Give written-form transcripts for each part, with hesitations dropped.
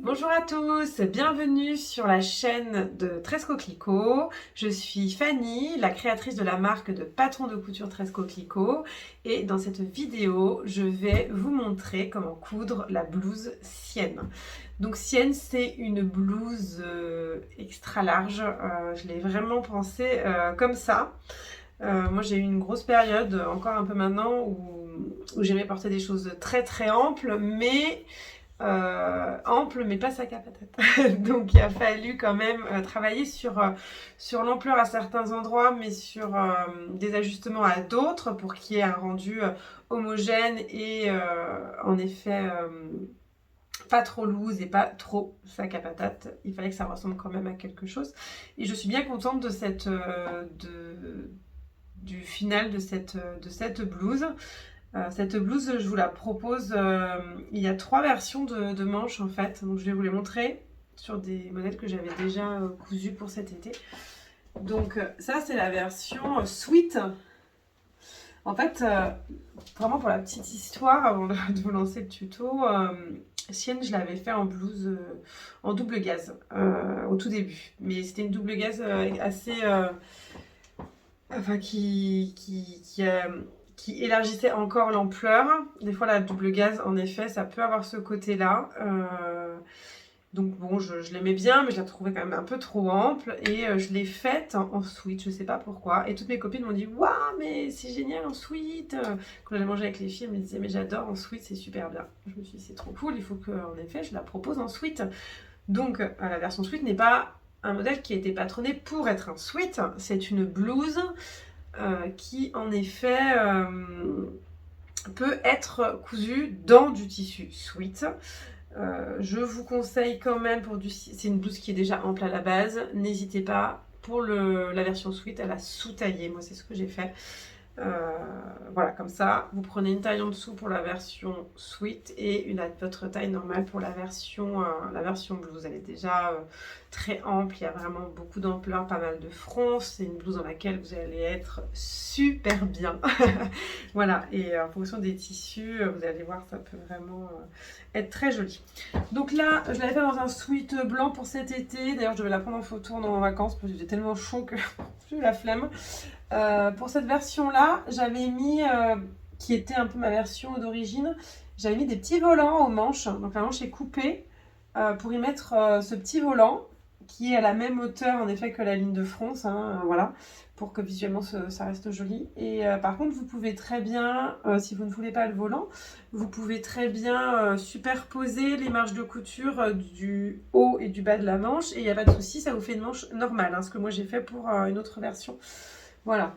Bonjour à tous, bienvenue sur la chaîne de Tresse Coquelicot. Je suis Fanny, la créatrice de la marque de patron de couture Tresse Coquelicot, et dans cette vidéo, je vais vous montrer comment coudre la blouse Sienne. Donc Sienne, c'est une blouse extra large, je l'ai vraiment pensée comme ça. Moi j'ai eu une grosse période, encore un peu maintenant, où j'aimais porter des choses très très amples, ample mais pas sac à patate. Donc il a fallu quand même travailler sur l'ampleur à certains endroits, mais sur des ajustements à d'autres pour qu'il y ait un rendu homogène et en effet pas trop loose et pas trop sac à patate. Il fallait que ça ressemble quand même à quelque chose. Et je suis bien contente de du final de cette blouse. Cette blouse, je vous la propose. Il y a 3 versions de manches en fait. Donc je vais vous les montrer sur des modèles que j'avais déjà cousus pour cet été. Donc ça, c'est la version sweat. En fait, vraiment pour la petite histoire, avant de vous lancer le tuto, Sienne, je l'avais fait en blouse en double gaze au tout début. Mais c'était une double gaze assez... enfin, qui élargissait encore l'ampleur. Des fois, la double gaze, en effet, ça peut avoir ce côté-là. Donc bon, je l'aimais bien, mais je la trouvais quand même un peu trop ample. Et je l'ai faite en sweat, je sais pas pourquoi. Et toutes mes copines m'ont dit « Waouh, mais c'est génial en sweat !» Quand j'allais manger avec les filles, elles me disaient « Mais j'adore en sweat, c'est super bien. » Je me suis dit « C'est trop cool, il faut qu'en effet, je la propose en sweat. » Donc la version sweat n'est pas un modèle qui a été patronné pour être un sweat. C'est une blouse qui en effet peut être cousu dans du tissu sweat. Je vous conseille quand même c'est une blouse qui est déjà ample à la base, n'hésitez pas pour la version sweat à la sous-tailler. Moi c'est ce que j'ai fait. Voilà, comme ça, vous prenez une taille en dessous pour la version sweat et votre taille normale pour la version blouse. Elle est déjà très ample, il y a vraiment beaucoup d'ampleur, pas mal de front. C'est une blouse dans laquelle vous allez être super bien. Voilà, et en fonction des tissus, vous allez voir, ça peut vraiment être très joli. Donc là, je l'avais fait dans un sweat blanc pour cet été. D'ailleurs, je devais la prendre en photo en vacances parce que j'étais tellement chaud que j'ai eu la flemme. Pour cette version-là, j'avais mis, qui était un peu ma version d'origine, j'avais mis des petits volants aux manches. Donc la manche est coupée pour y mettre ce petit volant qui est à la même hauteur en effet que la ligne de fronce, hein, voilà, pour que visuellement ça reste joli. Et par contre, vous pouvez très bien, si vous ne voulez pas le volant, vous pouvez très bien superposer les marges de couture du haut et du bas de la manche et il n'y a pas de souci, ça vous fait une manche normale, hein, ce que moi j'ai fait pour une autre version. Voilà.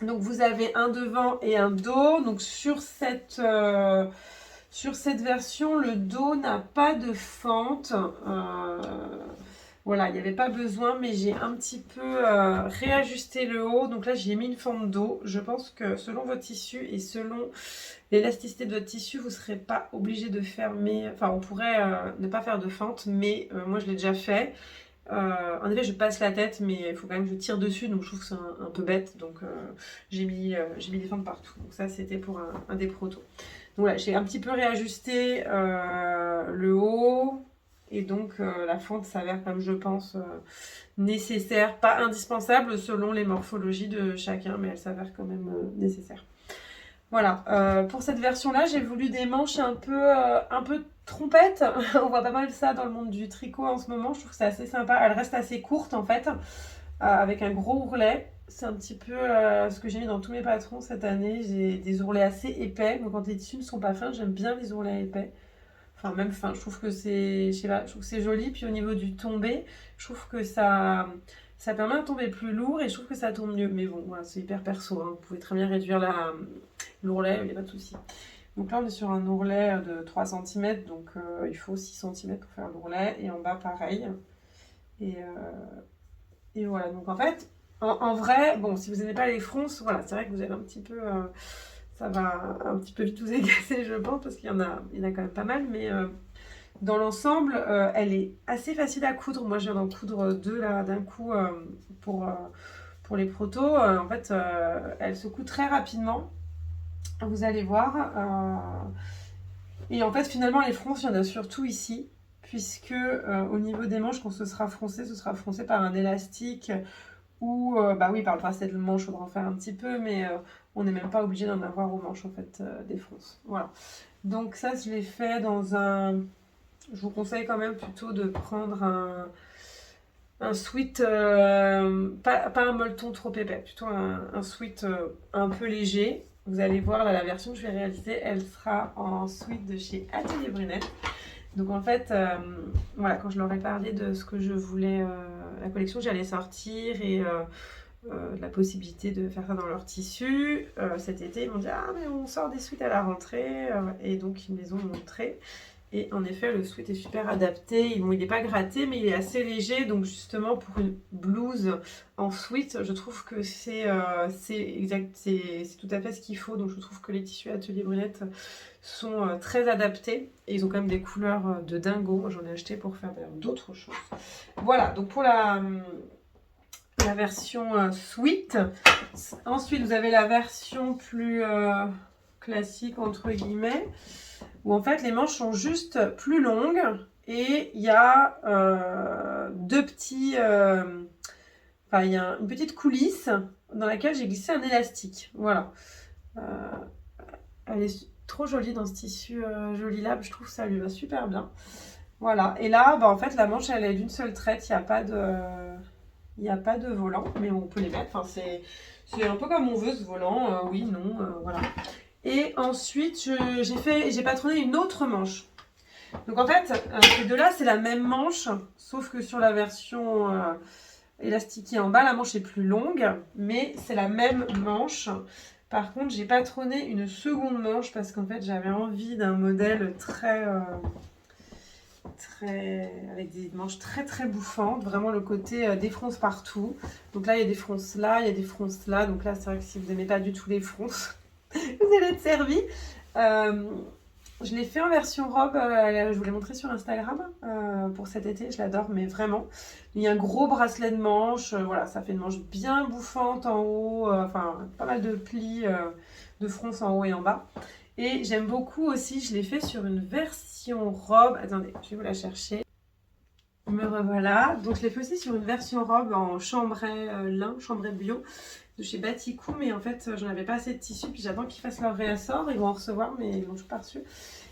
Donc vous avez un devant et un dos. Donc sur cette version, le dos n'a pas de fente. Voilà, il n'y avait pas besoin, mais j'ai un petit peu réajusté le haut. Donc là, j'ai mis une fente dos. Je pense que selon votre tissu et selon l'élasticité de votre tissu, vous ne serez pas obligé de fermer. Enfin, on pourrait ne pas faire de fente, mais moi, je l'ai déjà fait. En effet, je passe la tête, mais il faut quand même que je tire dessus, donc je trouve que c'est un peu bête. Donc j'ai mis des fentes partout. Donc ça, c'était pour un des protos. Donc voilà, j'ai un petit peu réajusté le haut. Et donc la fente s'avère, comme je pense, nécessaire. Pas indispensable selon les morphologies de chacun, mais elle s'avère quand même nécessaire. Voilà, pour cette version-là, j'ai voulu des manches un peu trompettes. On voit pas mal ça dans le monde du tricot en ce moment. Je trouve que c'est assez sympa. Elle reste assez courte en fait, avec un gros ourlet. C'est un petit peu ce que j'ai mis dans tous mes patrons cette année. J'ai des ourlets assez épais. Donc quand les tissus ne sont pas fins, j'aime bien les ourlets épais. Enfin, même fin, je trouve que c'est, je sais pas, je trouve que c'est joli. Puis au niveau du tombé, je trouve que ça permet de tomber plus lourd et je trouve que ça tombe mieux. Mais bon, voilà, c'est hyper perso, hein. Vous pouvez très bien réduire l'ourlet, il n'y a pas de souci. Donc là, on est sur un ourlet de 3 cm, donc il faut 6 cm pour faire l'ourlet. Et en bas, pareil. Et voilà, donc en fait, en vrai, bon, si vous n'aimez pas les fronces, voilà, c'est vrai que vous avez un petit peu... ça va un petit peu vite vous agacer, je pense, parce qu'il y en a quand même pas mal, mais dans l'ensemble, elle est assez facile à coudre. Moi, je viens d'en coudre 2 là d'un coup pour les protos. En fait, elle se coud très rapidement. Vous allez voir. Et en fait, finalement, les fronces, il y en a surtout ici. Puisque au niveau des manches, quand ce sera froncé par un élastique ou, bah oui, par le bracelet de manche, il faudra en faire un petit peu, mais on n'est même pas obligé d'en avoir aux manches, en fait, des fronces. Voilà. Donc ça, je l'ai fait dans un... Je vous conseille quand même plutôt de prendre un sweat, pas un molleton trop épais, plutôt un sweat un peu léger. Vous allez voir, là, la version que je vais réaliser, elle sera en sweat de chez Atelier Brunette. Donc en fait, voilà, quand je leur ai parlé de ce que je voulais, la collection que j'allais sortir et la possibilité de faire ça dans leur tissu, cet été, ils m'ont dit « Ah mais on sort des sweats à la rentrée et donc ils me les ont montrés. Et en effet, le sweat est super adapté. Il n'est pas gratté, mais il est assez léger. Donc justement, pour une blouse en sweat, je trouve que c'est tout à fait ce qu'il faut. Donc je trouve que les tissus Atelier Brunette sont très adaptés. Et ils ont quand même des couleurs de dingo. Moi, j'en ai acheté pour faire d'autres choses. Voilà, donc pour la version sweat. Ensuite, vous avez la version plus classique, entre guillemets, où en fait les manches sont juste plus longues et il y a deux petits... Enfin, il y a une petite coulisse dans laquelle j'ai glissé un élastique. Voilà. Elle est trop jolie dans ce tissu joli lab. Je trouve que ça lui va super bien. Voilà. Et là, bah, en fait, la manche, elle est d'une seule traite. Il n'y a pas de volant, mais on peut les mettre. Enfin, c'est un peu comme on veut ce volant. Oui, non, voilà. Et ensuite, j'ai patronné une autre manche. Donc en fait, ces deux-là, c'est la même manche, sauf que sur la version élastiquée en bas, la manche est plus longue, mais c'est la même manche. Par contre, j'ai patronné une seconde manche parce qu'en fait, j'avais envie d'un modèle avec des manches très très bouffantes, vraiment le côté des fronces partout. Donc là, il y a des fronces là, il y a des fronces là. Donc là, c'est vrai que si vous n'aimez pas du tout les fronces, vous allez être servi. Je l'ai fait en version robe, je vous l'ai montré sur Instagram pour cet été, je l'adore, mais vraiment. Il y a un gros bracelet de manche, voilà, ça fait une manche bien bouffante en haut, enfin pas mal de plis de fronce en haut et en bas. Et j'aime beaucoup aussi, je l'ai fait sur une version robe, attendez, je vais vous la chercher. Me revoilà, donc je l'ai fait aussi sur une version robe en chambray lin, chambray bio de chez Baticou, mais en fait j'en avais pas assez de tissu, puis j'attends qu'ils fassent leur réassort, ils vont en recevoir, mais ils l'ont toujours pas reçu.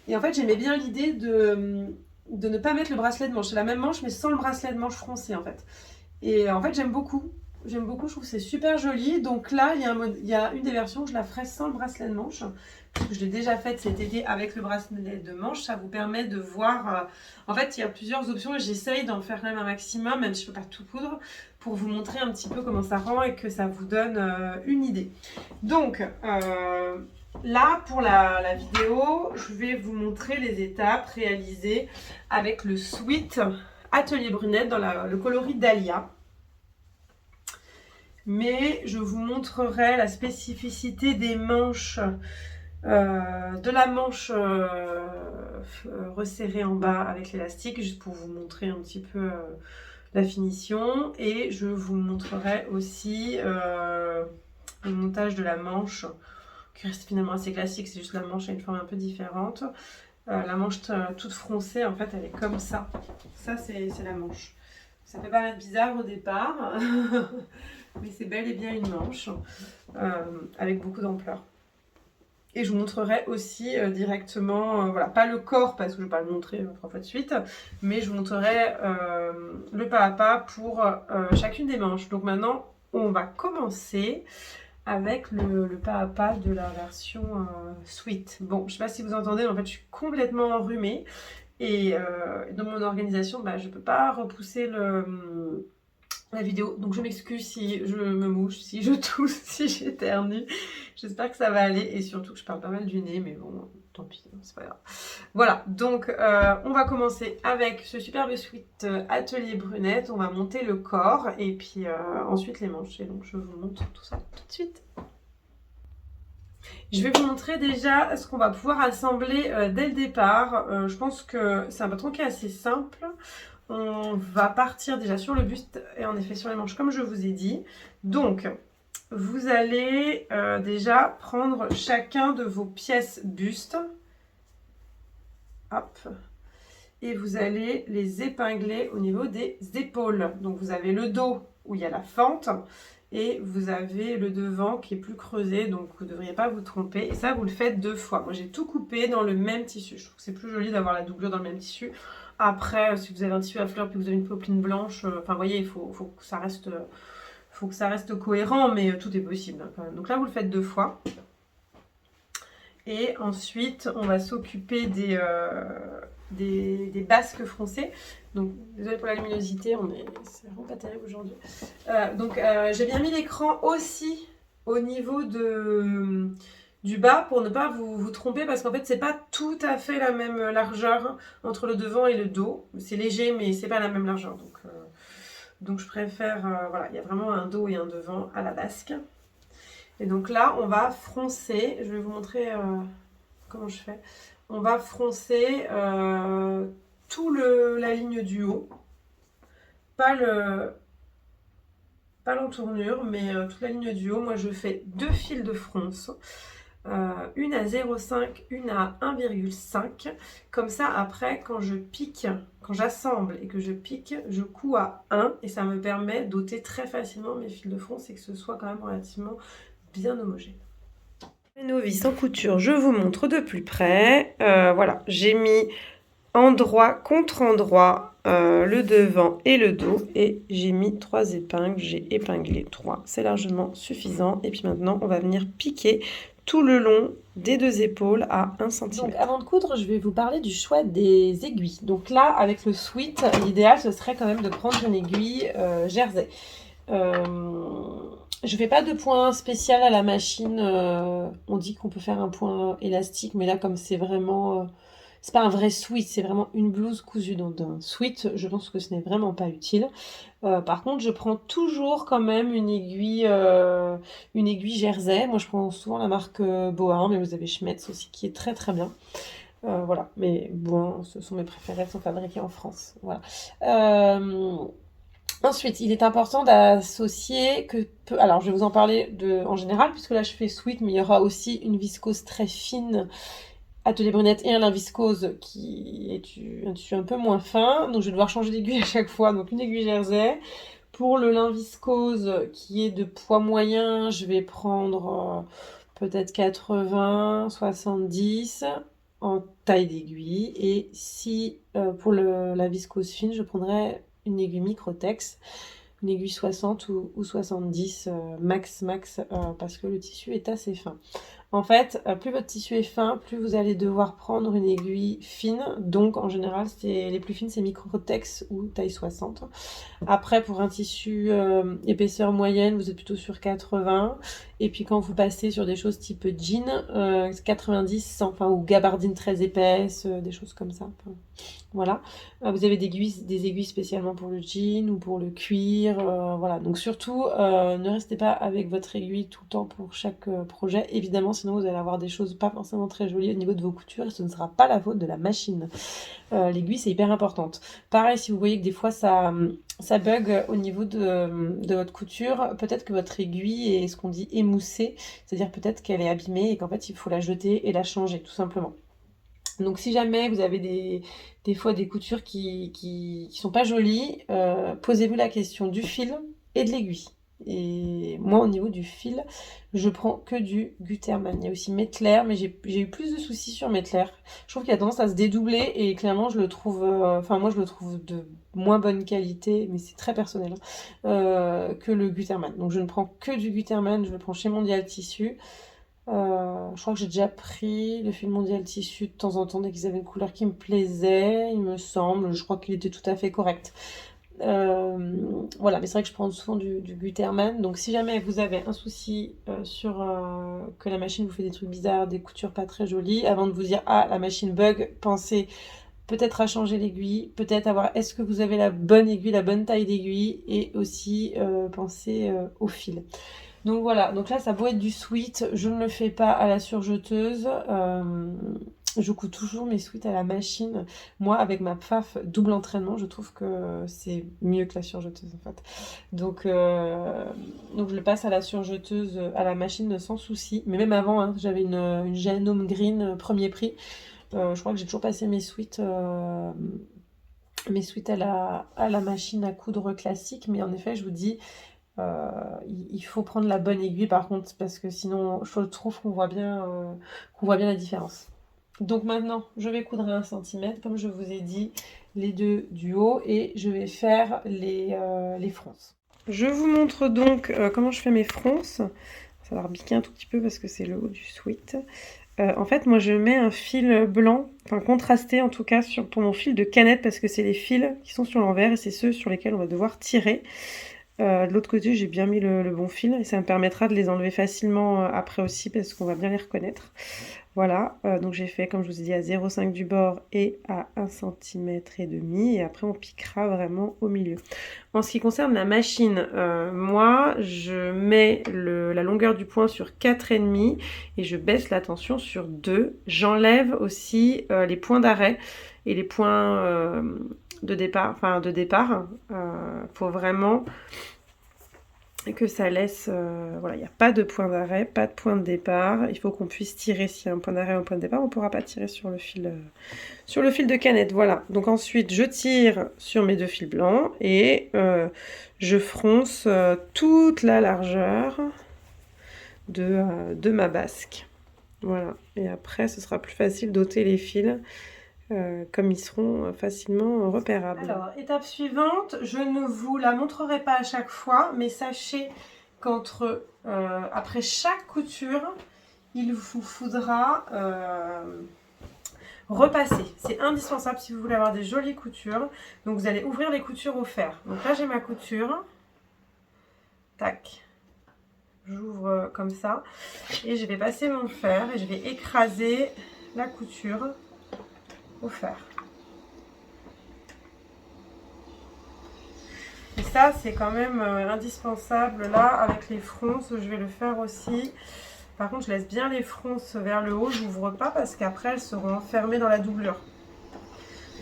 Et en fait j'aimais bien l'idée de ne pas mettre le bracelet de manche, c'est la même manche mais sans le bracelet de manche froncé en fait. Et en fait j'aime beaucoup, je trouve que c'est super joli. Donc là il y a une des versions où je la ferai sans le bracelet de manche, parce que je l'ai déjà faite cet été avec le bracelet de manche. Ça vous permet de voir, en fait il y a plusieurs options et j'essaye d'en faire quand même un maximum, même si je ne peux pas tout coudre, pour vous montrer un petit peu comment ça rend et que ça vous donne une idée. Donc là pour la vidéo, je vais vous montrer les étapes réalisées avec le sweat Atelier Brunette dans le coloris Dahlia. Mais je vous montrerai la spécificité des manches, de la manche resserrée en bas avec l'élastique, juste pour vous montrer un petit peu la finition. Et je vous montrerai aussi le montage de la manche, qui reste finalement assez classique, c'est juste la manche a une forme un peu différente. La manche toute froncée, en fait, elle est comme ça. Ça, c'est la manche. Ça peut paraître bizarre au départ, mais c'est bel et bien une manche avec beaucoup d'ampleur. Et je vous montrerai aussi directement, voilà, pas le corps parce que je ne vais pas le montrer 3 fois de suite, mais je vous montrerai le pas à pas pour chacune des manches. Donc maintenant, on va commencer avec le pas à pas de la version sweat. Bon, je ne sais pas si vous entendez, mais en fait, je suis complètement enrhumée. Et dans mon organisation, bah, je ne peux pas repousser la vidéo. Donc je m'excuse si je me mouche, si je tousse, si j'éternue. J'espère que ça va aller. Et surtout que je parle pas mal du nez, mais bon, tant pis, c'est pas grave. Voilà, donc on va commencer avec ce superbe sweat Atelier Brunette. On va monter le corps et puis ensuite les manches. Et donc je vous montre tout ça tout de suite. Je vais vous montrer déjà ce qu'on va pouvoir assembler dès le départ. Je pense que c'est un patron qui est assez simple. On va partir déjà sur le buste et en effet sur les manches comme je vous ai dit. Donc vous allez déjà prendre chacun de vos pièces buste. Hop. Et vous allez les épingler au niveau des épaules. Donc vous avez le dos où il y a la fente et vous avez le devant qui est plus creusé, donc vous ne devriez pas vous tromper. Et ça, vous le faites 2 fois. Moi, j'ai tout coupé dans le même tissu. Je trouve que c'est plus joli d'avoir la doublure dans le même tissu. Après, si vous avez un tissu à fleurs puis vous avez une popeline blanche, enfin, vous voyez, il faut que ça reste cohérent, mais tout est possible hein, quand même. Donc là, vous le faites 2 fois. Et ensuite, on va s'occuper des basques froncées. Donc, désolé pour la luminosité, c'est vraiment pas terrible aujourd'hui. J'ai bien mis l'écran aussi au niveau du bas pour ne pas vous tromper parce qu'en fait, c'est pas tout à fait la même largeur entre le devant et le dos. C'est léger, mais c'est pas la même largeur. Donc je préfère, voilà, il y a vraiment un dos et un devant à la basque. Et donc là, on va froncer. Je vais vous montrer comment je fais. On va froncer tout la ligne du haut. Pas l'entournure, mais toute la ligne du haut. Moi, je fais 2 fils de fronce. Une à 0,5, une à 1,5. Comme ça, après, quand je pique, quand j'assemble et que je pique, je couds à 1 et ça me permet d'ôter très facilement mes fils de fronce et que ce soit quand même relativement bien homogène. Les novices en couture, je vous montre de plus près. Voilà, j'ai mis endroit contre endroit le devant et le dos et j'ai mis 3 épingles, j'ai épinglé 3, c'est largement suffisant. Et puis maintenant, on va venir piquer tout le long des 2 épaules à 1 cm. Donc avant de coudre, je vais vous parler du choix des aiguilles. Donc là, avec le sweat, l'idéal, ce serait quand même de prendre une aiguille jersey. Je fais pas de point spécial à la machine. On dit qu'on peut faire un point élastique, mais là, comme c'est vraiment... c'est pas un vrai sweat, c'est vraiment une blouse cousue dans un sweat. Je pense que ce n'est vraiment pas utile. Par contre, je prends toujours quand même une aiguille jersey. Moi, je prends souvent la marque Boa, mais vous avez Schmetz aussi qui est très très bien. Voilà, mais bon, ce sont mes préférés, elles sont fabriquées en France. Voilà. Ensuite, il est important d'associer alors je vais vous en parler en général, puisque là je fais sweat, mais il y aura aussi une viscose très fine, Atelier Brunette, et un lin viscose qui est un tissu un peu moins fin, donc je vais devoir changer d'aiguille à chaque fois, donc une aiguille jersey. Pour le lin viscose qui est de poids moyen, je vais prendre peut-être 80, 70 en taille d'aiguille, et si pour la viscose fine, je prendrais une aiguille Microtex, une aiguille 60 ou 70 max, parce que le tissu est assez fin. En fait, plus votre tissu est fin, plus vous allez devoir prendre une aiguille fine. Donc, en général, les plus fines, c'est Microtex ou taille 60. Après, pour un tissu épaisseur moyenne, vous êtes plutôt sur 80. Et puis, quand vous passez sur des choses type jean, 90, 100, enfin, ou gabardine très épaisse, des choses comme ça. Enfin, voilà. Vous avez des aiguilles spécialement pour le jean ou pour le cuir. Voilà. Donc, surtout, ne restez pas avec votre aiguille tout le temps pour chaque projet. Évidemment, sinon vous allez avoir des choses pas forcément très jolies au niveau de vos coutures et ce ne sera pas la faute de la machine. L'aiguille, c'est hyper importante. Pareil, si vous voyez que des fois ça bug au niveau de votre couture, peut-être que votre aiguille est ce qu'on dit émoussée, c'est-à-dire peut-être qu'elle est abîmée et qu'en fait il faut la jeter et la changer tout simplement. Donc si jamais vous avez des fois des coutures qui sont pas jolies, posez-vous la question du fil et de l'aiguille. Et moi, au niveau du fil, je prends que du Gutermann. Il y a aussi Mettler, mais j'ai eu plus de soucis sur Mettler. Je trouve qu'il a tendance à se dédoubler et clairement, je le trouve, moi, je le trouve de moins bonne qualité, mais c'est très personnel, que le Gutermann. Donc, je ne prends que du Gutermann. Je le prends chez Mondial Tissu. Je crois que j'ai déjà pris le fil Mondial Tissu de temps en temps dès qu'ils avaient une couleur qui me plaisait, il me semble. Je crois qu'il était tout à fait correct. Voilà, mais c'est vrai que je prends souvent du Gutermann. Donc si jamais vous avez un souci sur que la machine vous fait des trucs bizarres, des coutures pas très jolies, avant de vous dire ah la machine bug, pensez peut-être à changer l'aiguille, peut-être à voir est-ce que vous avez la bonne aiguille, la bonne taille d'aiguille, et aussi pensez au fil. Donc voilà, donc là ça peut être du sweat, je ne le fais pas à la surjeteuse. Je couds toujours mes sweats à la machine. Moi, avec ma PFAF double entraînement, je trouve que c'est mieux que la surjeteuse en fait. Donc, je le passe à la surjeteuse, à la machine sans souci. Mais même avant, hein, j'avais une Genome Green premier prix. Je crois que j'ai toujours passé mes sweats à la machine à coudre classique. Mais en effet, je vous dis, il faut prendre la bonne aiguille par contre, parce que sinon, je trouve qu'on voit bien la différence. Donc maintenant, je vais coudre à 1 cm, comme je vous ai dit, les deux du haut, et je vais faire les fronces. Je vous montre donc comment je fais mes fronces. Ça va rebiquer un tout petit peu parce que c'est le haut du sweat. En fait, moi, je mets un fil blanc, enfin contrasté en tout cas, pour mon fil de canette, parce que c'est les fils qui sont sur l'envers et c'est ceux sur lesquels on va devoir tirer. De l'autre côté, j'ai bien mis le bon fil et ça me permettra de les enlever facilement après aussi parce qu'on va bien les reconnaître. Voilà, donc j'ai fait, comme je vous ai dit, à 0,5 du bord et à 1,5 cm et après on piquera vraiment au milieu. En ce qui concerne la machine, moi je mets la longueur du point sur 4,5 et je baisse la tension sur 2. J'enlève aussi les points d'arrêt et les points de départ. Faut vraiment que ça laisse, voilà, il n'y a pas de point d'arrêt, pas de point de départ. Il faut qu'on puisse tirer s'il y a un point d'arrêt ou un point de départ. On ne pourra pas tirer sur le fil de canette. Voilà. Donc ensuite, je tire sur mes deux fils blancs et je fronce toute la largeur de ma basque. Voilà. Et après, ce sera plus facile d'ôter les fils. Comme ils seront facilement repérables. Alors, étape suivante, je ne vous la montrerai pas à chaque fois, mais sachez après chaque couture, il vous faudra repasser. C'est indispensable si vous voulez avoir des jolies coutures. Donc, vous allez ouvrir les coutures au fer. Donc là, j'ai ma couture. Tac. J'ouvre comme ça. Et je vais passer mon fer et je vais écraser la couture au fer. Et ça, c'est quand même indispensable. Là, avec les fronces, je vais le faire aussi. Par contre, je laisse bien les fronces vers le haut. Je n'ouvre pas parce qu'après, elles seront enfermées dans la doublure.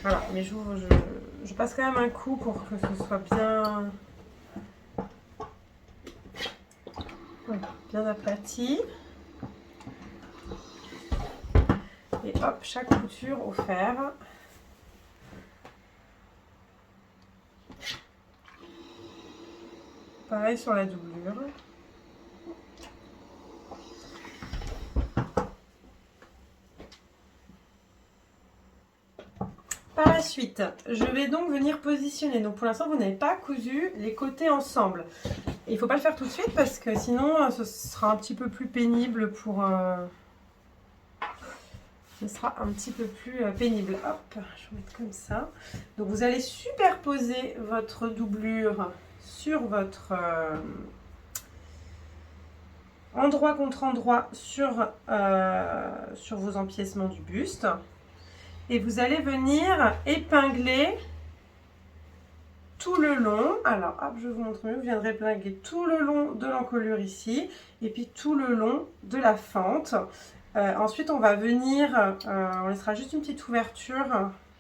Voilà, mais je passe quand même un coup pour que ce soit bien aplati. Et hop, chaque couture au fer. Pareil sur la doublure. Par la suite, je vais donc venir positionner. Donc pour l'instant, vous n'avez pas cousu les côtés ensemble. Et il ne faut pas le faire tout de suite parce que sinon, ce sera un petit peu plus pénible ce sera un petit peu plus pénible. Hop, je vais vous mettre comme ça. Donc vous allez superposer votre doublure sur votre endroit contre endroit sur vos empiècements du buste. Et vous allez venir épingler tout le long. Alors, hop, je vous montre mieux. Vous viendrez épingler tout le long de l'encolure ici. Et puis tout le long de la fente. Ensuite, on va venir, on laissera juste une petite ouverture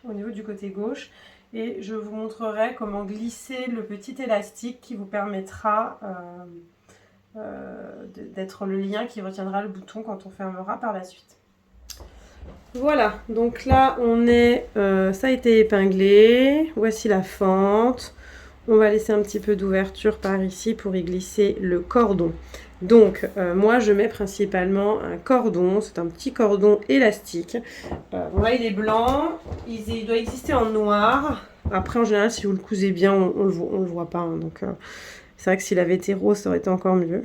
au niveau du côté gauche. Et je vous montrerai comment glisser le petit élastique qui vous permettra d'être le lien qui retiendra le bouton quand on fermera par la suite. Voilà, donc là ça a été épinglé, voici la fente. On va laisser un petit peu d'ouverture par ici pour y glisser le cordon. Donc moi je mets principalement un cordon, c'est un petit cordon élastique. Bon là il est blanc, il doit exister en noir. Après en général si vous le cousez bien on le voit pas, hein, donc c'est vrai que s'il avait été rose ça aurait été encore mieux.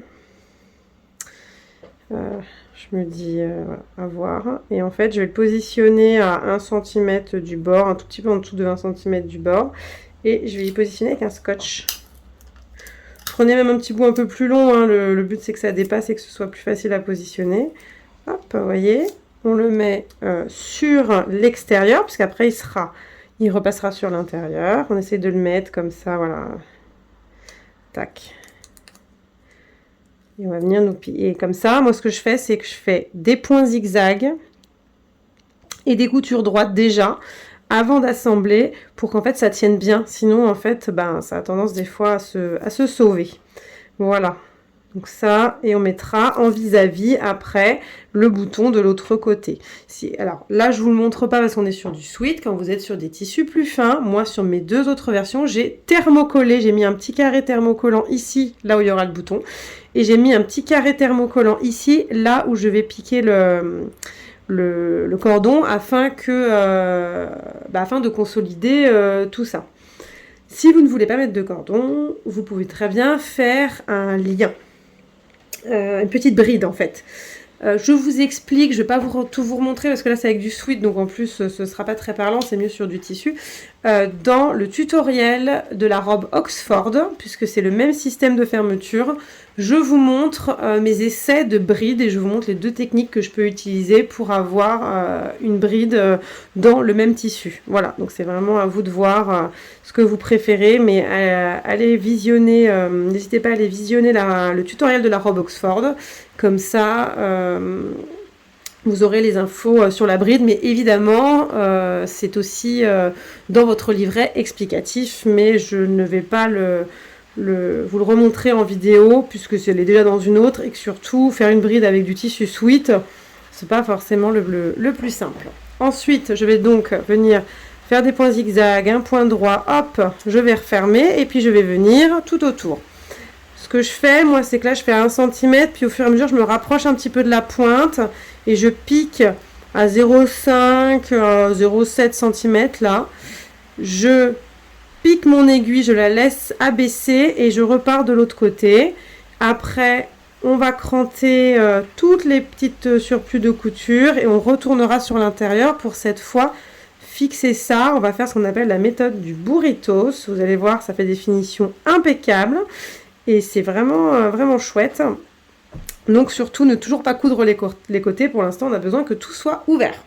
Je me dis, voilà, à voir. Et en fait, je vais le positionner à 1 cm du bord, un tout petit peu en dessous de 1 cm du bord. Et je vais y positionner avec un scotch. Prenez même un petit bout un peu plus long, hein. Le but, c'est que ça dépasse et que ce soit plus facile à positionner. Hop, vous voyez, on le met sur l'extérieur, parce qu'après, il repassera sur l'intérieur. On essaie de le mettre comme ça, voilà. Tac. Et on va venir nous piller comme ça. Moi, ce que je fais, c'est que je fais des points zigzag et des coutures droites déjà avant d'assembler pour qu'en fait ça tienne bien. Sinon en fait ben, ça a tendance des fois à se sauver. Voilà. Donc ça, et on mettra en vis-à-vis après le bouton de l'autre côté. Alors là, je vous le montre pas parce qu'on est sur du sweat. Quand vous êtes sur des tissus plus fins, moi sur mes deux autres versions, j'ai thermocollé. J'ai mis un petit carré thermocollant ici, là où il y aura le bouton. Et j'ai mis un petit carré thermocollant ici, là où je vais piquer le cordon afin de consolider tout ça. Si vous ne voulez pas mettre de cordon, vous pouvez très bien faire un lien. Une petite bride en fait. Je vous explique, je ne vais pas tout vous remontrer parce que là c'est avec du sweat, donc en plus ce ne sera pas très parlant, c'est mieux sur du tissu. Dans le tutoriel de la robe Oxford, puisque c'est le même système de fermeture, je vous montre mes essais de bride et je vous montre les deux techniques que je peux utiliser pour avoir une bride dans le même tissu. Voilà, donc c'est vraiment à vous de voir ce que vous préférez, mais allez visionner, n'hésitez pas à aller visionner le tutoriel de la robe Oxford, comme ça vous aurez les infos sur la bride, mais évidemment c'est aussi dans votre livret explicatif, mais je ne vais pas vous le remontrer en vidéo puisque c'est déjà dans une autre, et que surtout faire une bride avec du tissu sweat, c'est pas forcément le plus simple. Ensuite, je vais donc venir faire des points zigzag, un point droit, hop, je vais refermer et puis je vais venir tout autour. Ce que je fais, moi, c'est que là, je fais 1 cm, puis au fur et à mesure, je me rapproche un petit peu de la pointe et je pique à 0,5, 0,7 cm là. Je pique mon aiguille, je la laisse abaisser et je repars de l'autre côté. Après, on va cranter toutes les petites surplus de couture et on retournera sur l'intérieur pour cette fois fixer ça. On va faire ce qu'on appelle la méthode du burritos. Vous allez voir, ça fait des finitions impeccables et c'est vraiment, vraiment chouette. Donc surtout, ne toujours pas coudre les côtés. Pour l'instant, on a besoin que tout soit ouvert.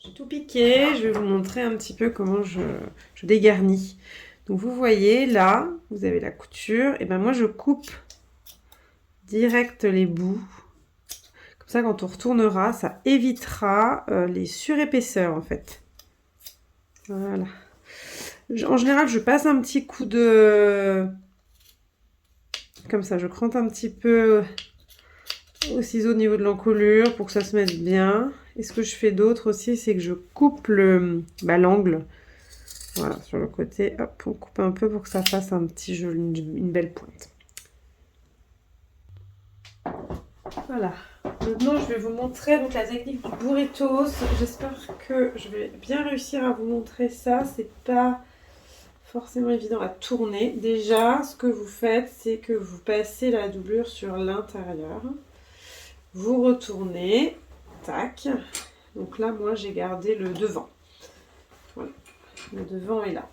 J'ai tout piqué, je vais vous montrer un petit peu comment je dégarnis. Donc vous voyez là, vous avez la couture, et ben moi je coupe direct les bouts. Comme ça quand on retournera, ça évitera les surépaisseurs en fait. Voilà. En général, je passe un petit coup de... Comme ça, je crante un petit peu au ciseau au niveau de l'encolure pour que ça se mette bien. Et ce que je fais d'autre aussi, c'est que je coupe l'angle. Voilà, sur le côté, hop, on coupe un peu pour que ça fasse un petit jeu, une belle pointe. Voilà. Maintenant, je vais vous montrer donc la technique du burritos. J'espère que je vais bien réussir à vous montrer ça. C'est pas forcément évident à tourner. Déjà, ce que vous faites, c'est que vous passez la doublure sur l'intérieur. Vous retournez. Tac. Donc là, moi, j'ai gardé le devant. Voilà. Le devant est là.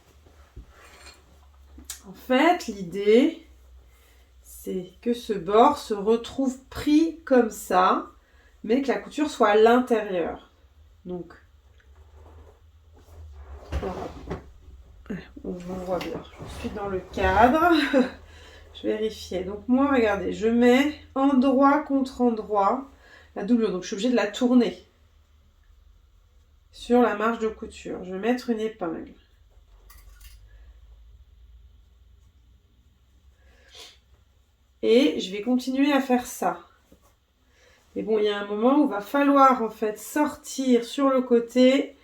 En fait, l'idée, c'est que ce bord se retrouve pris comme ça, mais que la couture soit à l'intérieur. Donc, voilà. On voit bien. Je suis dans le cadre. Je vérifie. Donc moi, regardez, je mets endroit contre endroit la doublure. Donc je suis obligée de la tourner sur la marge de couture. Je vais mettre une épingle. Et je vais continuer à faire ça. Et bon, il y a un moment où il va falloir en fait sortir sur le côté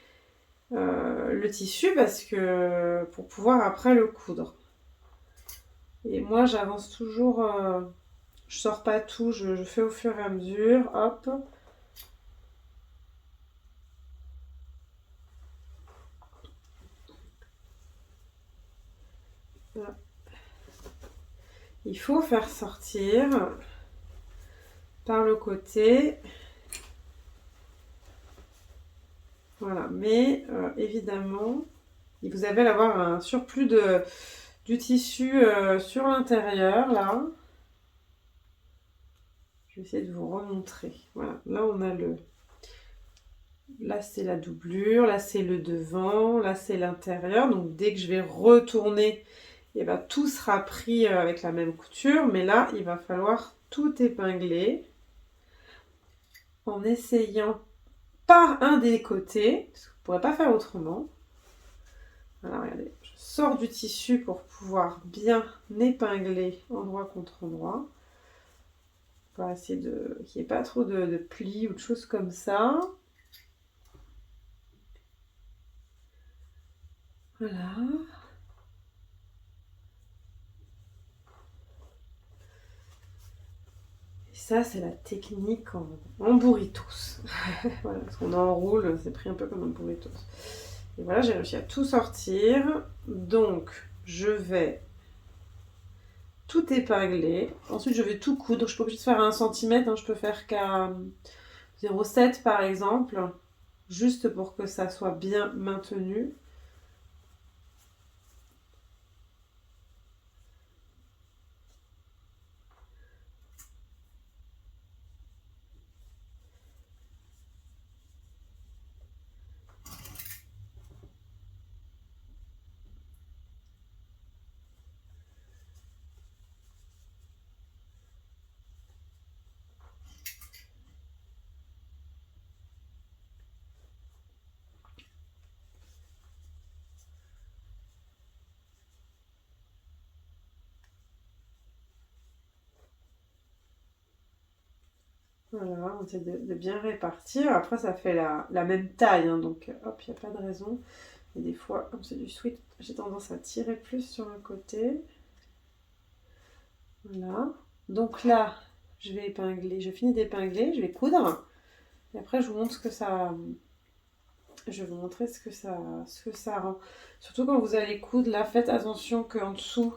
le tissu parce que pour pouvoir après le coudre. Et moi, j'avance toujours, je sors pas tout, je fais au fur et à mesure, hop. Voilà. Il faut faire sortir par le côté. Voilà, mais évidemment, vous allez avoir un surplus du tissu sur l'intérieur, là. Je vais essayer de vous remontrer. Voilà, là on a là c'est la doublure, là c'est le devant, là c'est l'intérieur. Donc dès que je vais retourner, et ben, tout sera pris avec la même couture. Mais là, il va falloir tout épingler en essayant par un des côtés, parce que vous ne pourrez pas faire autrement. Voilà, regardez, je sors du tissu pour pouvoir bien épingler endroit contre endroit. On va essayer qu'il n'y ait pas trop de plis ou de choses comme ça. Voilà. Et ça, c'est la technique en burritos. Voilà, parce qu'on enroule, c'est pris un peu comme un burritos. Et voilà, j'ai réussi à tout sortir. Donc, je vais tout épingler. Ensuite, je vais tout coudre. Je suis pas obligée de faire à 1 cm, hein. Je peux faire qu'à 0,7 par exemple. Juste pour que ça soit bien maintenu. Voilà, on essaie de bien répartir. Après, ça fait la même taille, hein, donc hop, il n'y a pas de raison. Et des fois, comme c'est du sweat, j'ai tendance à tirer plus sur un côté. Voilà. Donc là, je vais épingler. Je finis d'épingler, je vais coudre. Et après, je vous montre ce que ça... Je vais vous montrer ce que ça rend. Surtout quand vous allez coudre, là, faites attention qu'en dessous,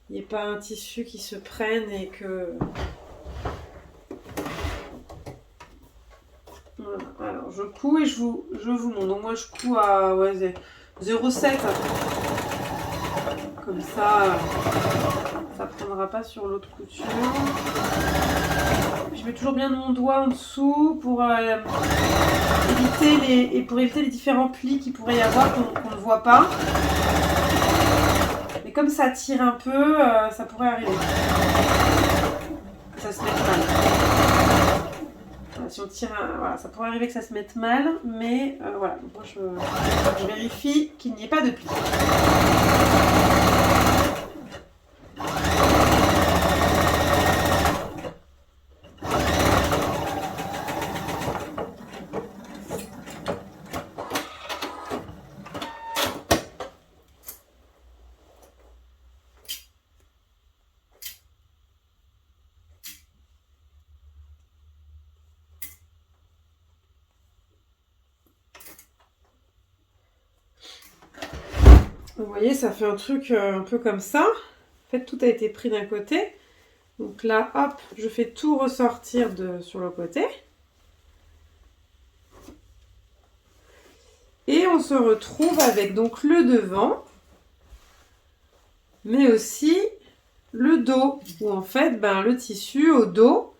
il n'y ait pas un tissu qui se prenne et que... Voilà. Alors, je couds et je vous montre. Donc, moi, je couds à 0,7. Comme ça ne prendra pas sur l'autre couture. Je mets toujours bien mon doigt en dessous pour éviter les différents plis qu'il pourrait y avoir qu'on ne voit pas. Mais comme ça tire un peu, ça pourrait arriver. Que ça se mette mal. Voilà, si on tire, voilà, ça pourrait arriver que ça se mette mal, mais voilà. Donc moi je vérifie qu'il n'y ait pas de plis. Vous voyez, ça fait un truc un peu comme ça. En fait, tout a été pris d'un côté. Donc là, hop, je fais tout ressortir sur le côté. Et on se retrouve avec donc le devant, mais aussi le dos, où en fait, le tissu au dos,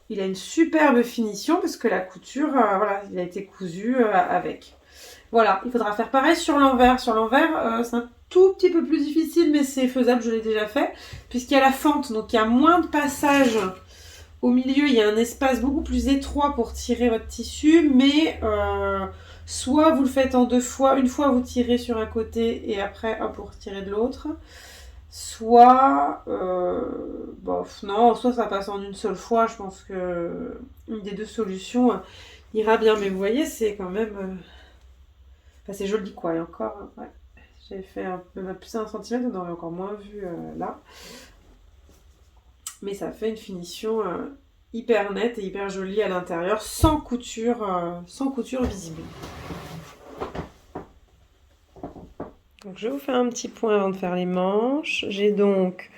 il a une superbe finition parce que la couture, voilà, il a été cousu avec. Voilà, il faudra faire pareil sur l'envers. Sur l'envers, c'est un tout petit peu plus difficile, mais c'est faisable, je l'ai déjà fait, puisqu'il y a la fente, donc il y a moins de passage. Au milieu, il y a un espace beaucoup plus étroit pour tirer votre tissu, mais soit vous le faites en 2 fois. Une fois, vous tirez sur un côté et après, hop, vous retirez de l'autre. Soit, non, soit ça passe en une seule fois. Je pense que une des 2 solutions ira bien. Mais vous voyez, c'est quand même... Enfin, c'est joli, quoi. Et encore, ouais, j'ai fait même plus d'un centimètre, on aurait encore moins vu là. Mais ça fait une finition hyper nette et hyper jolie à l'intérieur, sans couture visible. Donc je vous fais un petit point avant de faire les manches. J'ai donc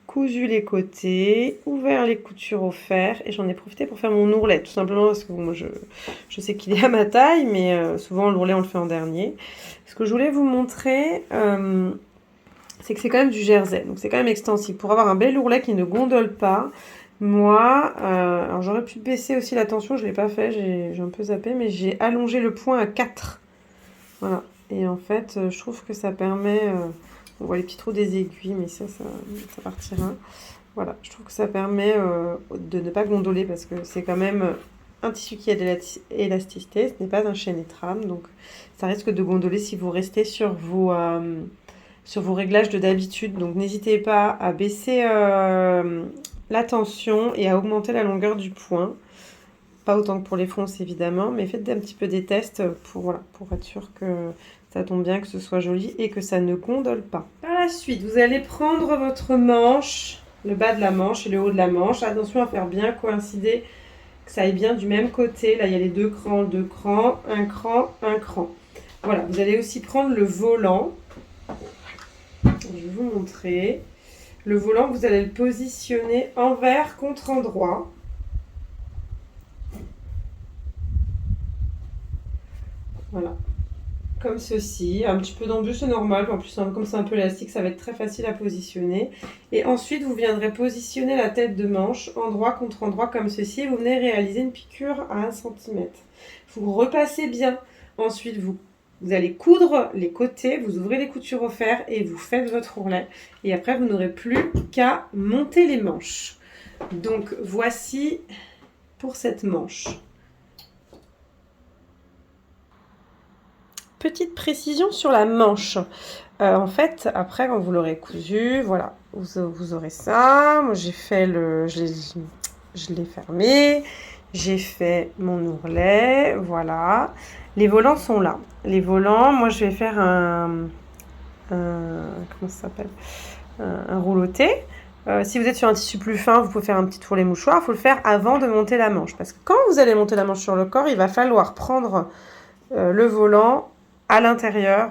cousu les côtés, ouvert les coutures au fer et j'en ai profité pour faire mon ourlet, tout simplement parce que moi je sais qu'il est à ma taille, mais souvent l'ourlet on le fait en dernier. Ce que je voulais vous montrer, c'est que c'est quand même du jersey, donc c'est quand même extensible. Pour avoir un bel ourlet qui ne gondole pas, moi, alors j'aurais pu baisser aussi la tension, je ne l'ai pas fait, j'ai un peu zappé, mais j'ai allongé le point à 4. Voilà, et en fait, je trouve que ça permet... on voit les petits trous des aiguilles, mais ça partira. Voilà, je trouve que ça permet de ne pas gondoler parce que c'est quand même un tissu qui a de l'élasticité, ce n'est pas un chaîne et trame, donc ça risque de gondoler si vous restez sur vos réglages de d'habitude. Donc n'hésitez pas à baisser la tension et à augmenter la longueur du point. Pas autant que pour les fronces évidemment, mais faites un petit peu des tests pour être sûr que ça tombe bien, que ce soit joli et que ça ne gondole pas. Par la suite, vous allez prendre votre manche, le bas de la manche et le haut de la manche. Attention à faire bien coïncider, que ça aille bien du même côté. Là, il y a les deux crans, un cran, un cran. Voilà, vous allez aussi prendre le volant. Je vais vous montrer. Le volant, vous allez le positionner envers contre endroit. Voilà, comme ceci, un petit peu d'embûche, c'est normal, en plus comme c'est un peu élastique, ça va être très facile à positionner. Et ensuite, vous viendrez positionner la tête de manche endroit contre endroit comme ceci, et vous venez réaliser une piqûre à 1 cm. Vous repassez bien, ensuite vous allez coudre les côtés, vous ouvrez les coutures au fer et vous faites votre ourlet. Et après, vous n'aurez plus qu'à monter les manches. Donc voici pour cette manche. Petite précision sur la manche. En fait, après, quand vous l'aurez cousu, voilà, vous aurez ça. Moi, j'ai fait je l'ai fermé. J'ai fait mon ourlet, voilà. Les volants sont là. Les volants, moi, je vais faire comment ça s'appelle, un rouloté. Si vous êtes sur un tissu plus fin, vous pouvez faire un petit ourlet mouchoir. Il faut le faire avant de monter la manche. Parce que quand vous allez monter la manche sur le corps, il va falloir prendre le volant à l'intérieur,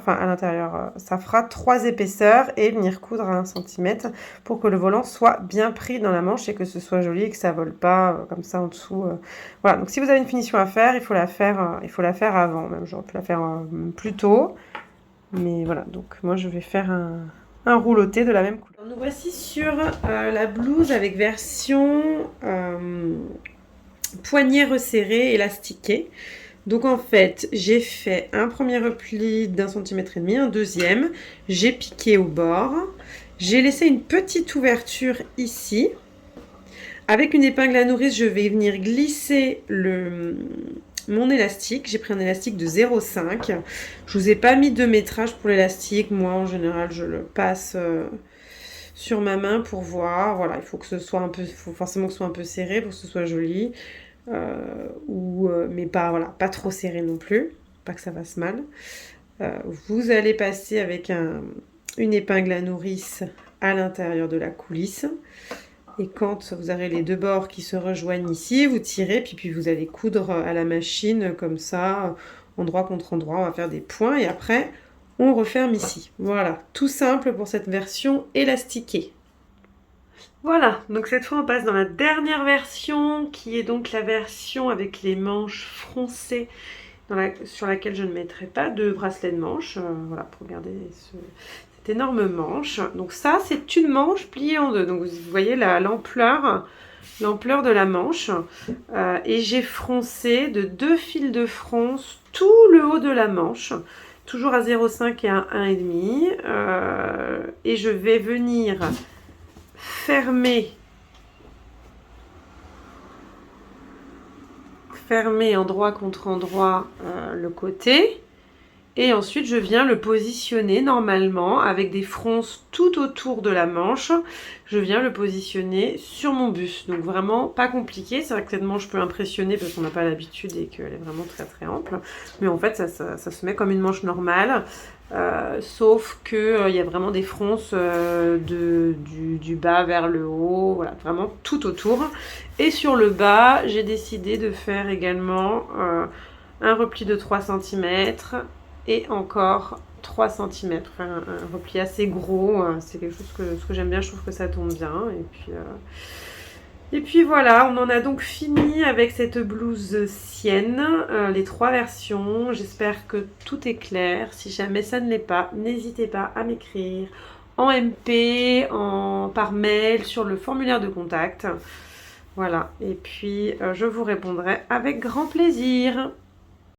ça fera 3 épaisseurs et venir coudre à 1 cm pour que le volant soit bien pris dans la manche et que ce soit joli et que ça vole pas comme ça en dessous. Voilà, donc si vous avez une finition à faire, il faut la faire avant, même j'aurais pu la faire plus tôt. Mais voilà, donc moi je vais faire un rouloté de la même couleur. Nous voici sur la blouse avec version poignet resserré, élastiqué. Donc en fait, j'ai fait un premier repli d'1,5 cm, un deuxième, j'ai piqué au bord, j'ai laissé une petite ouverture ici. Avec une épingle à nourrice, je vais venir glisser mon élastique. J'ai pris un élastique de 0,5. Je vous ai pas mis de métrage pour l'élastique. Moi, en général, je le passe sur ma main pour voir. Voilà, il faut que ce soit faut forcément que ce soit un peu serré pour que ce soit joli. Mais pas trop serré non plus, pas que ça fasse mal. Vous allez passer avec une épingle à nourrice à l'intérieur de la coulisse, et quand vous aurez les deux bords qui se rejoignent ici, vous tirez, puis vous allez coudre à la machine comme ça, endroit contre endroit. On va faire des points et après on referme ici. Voilà, tout simple pour cette version élastiquée. Voilà, donc cette fois on passe dans la dernière version qui est donc la version avec les manches froncées sur laquelle je ne mettrai pas de bracelet de manche. Voilà, pour garder cette énorme manche. Donc ça, c'est une manche pliée en deux. Donc vous voyez l'ampleur de la manche. Et j'ai froncé de 2 fils de fronce tout le haut de la manche. Toujours à 0,5 et à 1,5. Et je vais venir fermer endroit contre endroit le côté, et ensuite je viens le positionner normalement avec des fronces tout autour de la manche. Je viens le positionner sur mon bus, donc vraiment pas compliqué. C'est vrai que cette manche peut impressionner parce qu'on n'a pas l'habitude et qu'elle est vraiment très très ample, mais en fait ça se met comme une manche normale. Sauf que il y a vraiment des fronces du bas vers le haut, voilà, vraiment tout autour. Et sur le bas, j'ai décidé de faire également un repli de 3 cm et encore 3 cm. Enfin, un repli assez gros, c'est quelque chose que j'aime bien, je trouve que ça tombe bien. Et puis voilà, on en a donc fini avec cette blouse sienne, les 3 versions. J'espère que tout est clair. Si jamais ça ne l'est pas, n'hésitez pas à m'écrire en MP, par mail, sur le formulaire de contact. Voilà, et puis je vous répondrai avec grand plaisir.